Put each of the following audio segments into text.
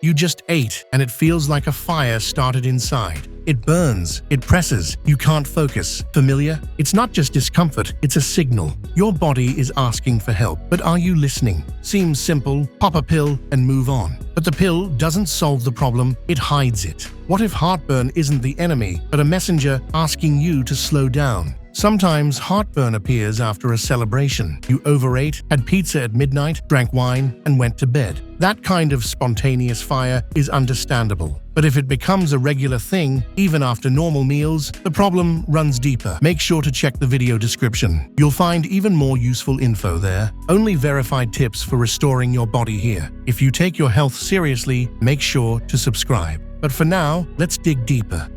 You just ate, and it feels like a fire started inside. It burns, it presses, you can't focus. Familiar? It's not just discomfort, it's a signal. Your body is asking for help, but are you listening? Seems simple, pop a pill and move on. But the pill doesn't solve the problem, it hides it. What if heartburn isn't the enemy, but a messenger asking you to slow down? Sometimes heartburn appears after a celebration. You overate, had pizza at midnight, drank wine, and went to bed. That kind of spontaneous fire is understandable. But if it becomes a regular thing, even after normal meals, the problem runs deeper. Make sure to check the video description. You'll find even more useful info there. Only verified tips for restoring your body here. If you take your health seriously, make sure to subscribe. But for now, let's dig deeper.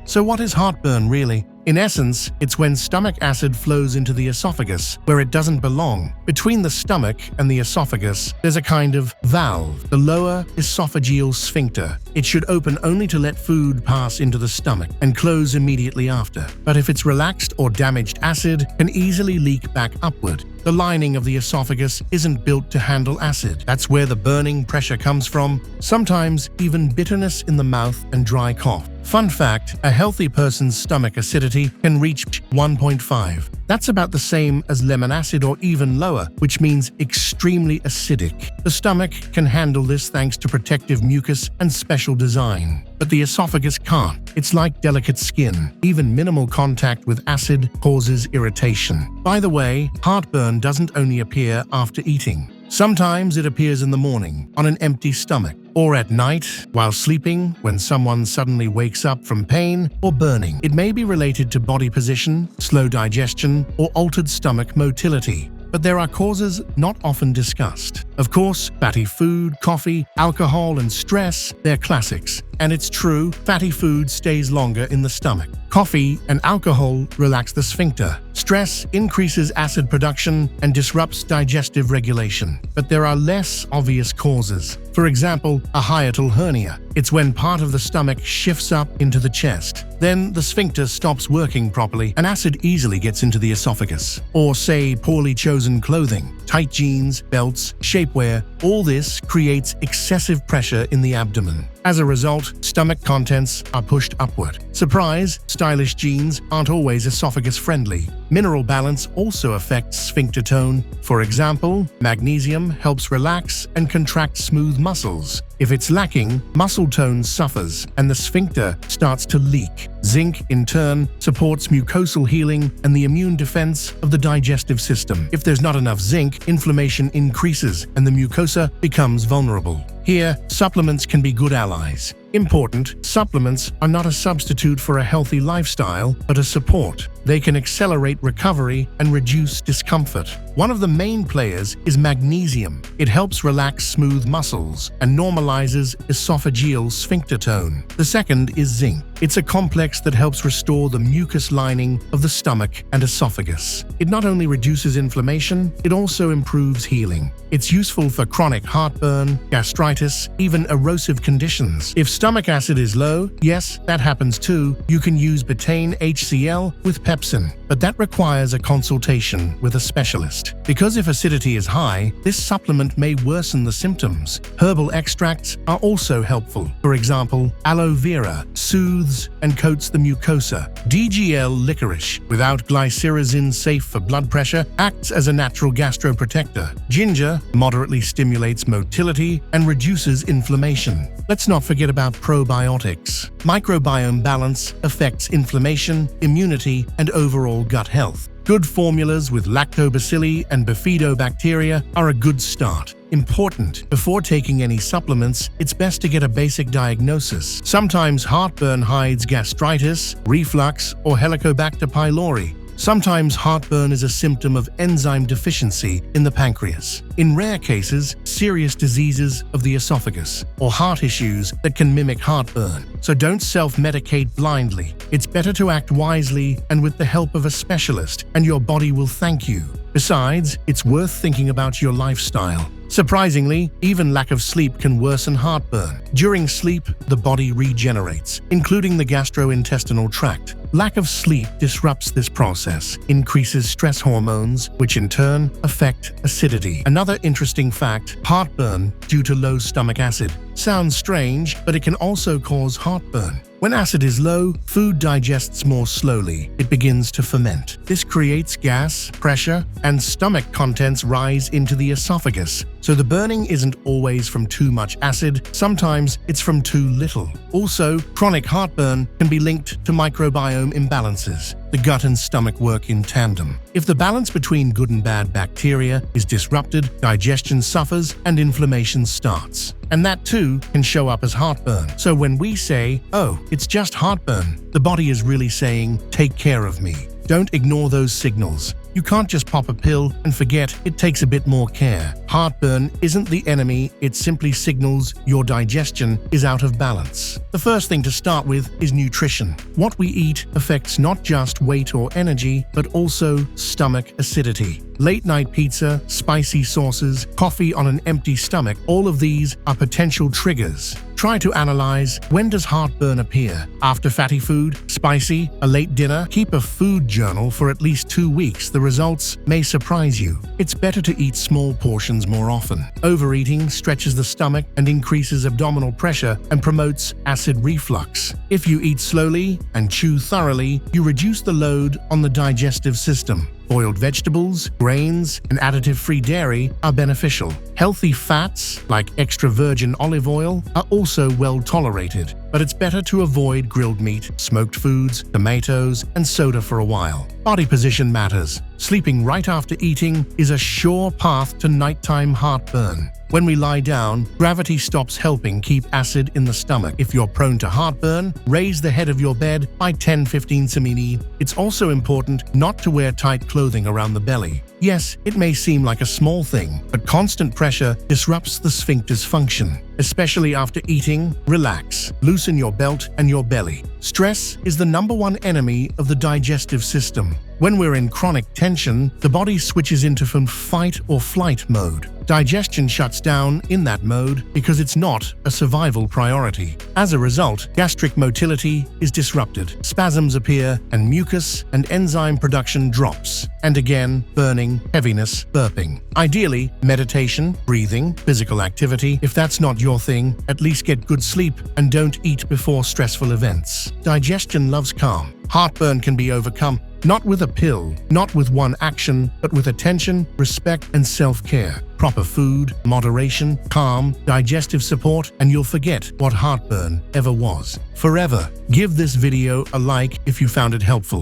So what is heartburn really? In essence, it's when stomach acid flows into the esophagus, where it doesn't belong. Between the stomach and the esophagus, there's a kind of valve, the lower esophageal sphincter. It should open only to let food pass into the stomach and close immediately after. But if it's relaxed or damaged, acid can easily leak back upward. The lining of the esophagus isn't built to handle acid. That's where the burning pressure comes from, sometimes even bitterness in the mouth and dry cough. Fun fact, a healthy person's stomach acidity can reach 1.5. That's about the same as lemon acid or even lower, which means extremely acidic. The stomach can handle this thanks to protective mucus and special design. But the esophagus can't. It's like delicate skin. Even minimal contact with acid causes irritation. By the way, heartburn doesn't only appear after eating. Sometimes it appears in the morning, on an empty stomach, or at night, while sleeping, when someone suddenly wakes up from pain or burning. It may be related to body position, slow digestion, or altered stomach motility. But there are causes not often discussed. Of course, fatty food, coffee, alcohol, and stress, they're classics. And it's true, fatty food stays longer in the stomach. Coffee and alcohol relax the sphincter. Stress increases acid production and disrupts digestive regulation. But there are less obvious causes. For example, a hiatal hernia. It's when part of the stomach shifts up into the chest. Then the sphincter stops working properly and acid easily gets into the esophagus. Or say poorly chosen clothing, tight jeans, belts, shapewear, all this creates excessive pressure in the abdomen. As a result, stomach contents are pushed upward. Surprise, stylish jeans aren't always esophagus-friendly. Mineral balance also affects sphincter tone. For example, magnesium helps relax and contract smooth muscles. If it's lacking, muscle tone suffers and the sphincter starts to leak. Zinc, in turn, supports mucosal healing and the immune defense of the digestive system. If there's not enough zinc, inflammation increases and the mucosa becomes vulnerable. Here, supplements can be good allies. Important, supplements are not a substitute for a healthy lifestyle, but a support. They can accelerate recovery and reduce discomfort. One of the main players is magnesium. It helps relax smooth muscles and normalizes esophageal sphincter tone. The second is zinc. It's a complex that helps restore the mucus lining of the stomach and esophagus. It not only reduces inflammation, it also improves healing. It's useful for chronic heartburn, gastritis, even erosive conditions. If stomach acid is low, yes, that happens too, you can use betaine HCl with pepsin, but that requires a consultation with a specialist. Because if acidity is high, this supplement may worsen the symptoms. Herbal extracts are also helpful. For example, aloe vera soothes and coats the mucosa. DGL licorice, without glycyrrhizin, safe for blood pressure, acts as a natural gastroprotector. Ginger moderately stimulates motility and reduces inflammation. Let's not forget about probiotics. Microbiome balance affects inflammation, immunity, and overall gut health. Good formulas with lactobacilli and bifidobacteria are a good start. Important, before taking any supplements, it's best to get a basic diagnosis. Sometimes heartburn hides gastritis, reflux, or Helicobacter pylori. Sometimes heartburn is a symptom of enzyme deficiency in the pancreas. In rare cases, serious diseases of the esophagus or heart issues that can mimic heartburn. So don't self-medicate blindly. It's better to act wisely and with the help of a specialist, and your body will thank you. Besides, it's worth thinking about your lifestyle. Surprisingly, even lack of sleep can worsen heartburn. During sleep, the body regenerates, including the gastrointestinal tract. Lack of sleep disrupts this process, increases stress hormones, which in turn affect acidity. Another interesting fact, heartburn due to low stomach acid. Sounds strange, but it can also cause heartburn. When acid is low, food digests more slowly. It begins to ferment. This creates gas, pressure, and stomach contents rise into the esophagus. So the burning isn't always from too much acid, sometimes it's from too little. Also, chronic heartburn can be linked to microbiome imbalances. The gut and stomach work in tandem. If the balance between good and bad bacteria is disrupted, digestion suffers and inflammation starts. And that too can show up as heartburn. So when we say, "Oh, it's just heartburn," the body is really saying, "Take care of me." Don't ignore those signals. You can't just pop a pill and forget. It takes a bit more care. Heartburn isn't the enemy, it simply signals your digestion is out of balance. The first thing to start with is nutrition. What we eat affects not just weight or energy, but also stomach acidity. Late-night pizza, spicy sauces, coffee on an empty stomach, all of these are potential triggers. Try to analyze, when does heartburn appear? After fatty food, spicy, a late dinner? Keep a food journal for at least 2 weeks. The results may surprise you. It's better to eat small portions more often. Overeating stretches the stomach and increases abdominal pressure and promotes acid reflux. If you eat slowly and chew thoroughly, you reduce the load on the digestive system. Boiled vegetables, grains, and additive-free dairy are beneficial. Healthy fats, like extra virgin olive oil, are also well tolerated, but it's better to avoid grilled meat, smoked foods, tomatoes, and soda for a while. Body position matters. Sleeping right after eating is a sure path to nighttime heartburn. When we lie down, gravity stops helping keep acid in the stomach. If you're prone to heartburn, raise the head of your bed by 10-15 cm. It's also important not to wear tight clothing around the belly. Yes, it may seem like a small thing, but constant pressure disrupts the sphincter's function. Especially after eating, relax. Loosen your belt and your belly. Stress is the #1 enemy of the digestive system. When we're in chronic tension, the body switches into from fight or flight mode. Digestion shuts down in that mode because it's not a survival priority. As a result, gastric motility is disrupted, spasms appear, and mucus and enzyme production drops. And again, burning, heaviness, burping. Ideally, meditation, breathing, physical activity. If that's not your thing, at least get good sleep and don't eat before stressful events. Digestion loves calm. Heartburn can be overcome, not with a pill, not with one action, but with attention, respect, and self-care. Proper food, moderation, calm, digestive support, and you'll forget what heartburn ever was. Forever. Give this video a like if you found it helpful.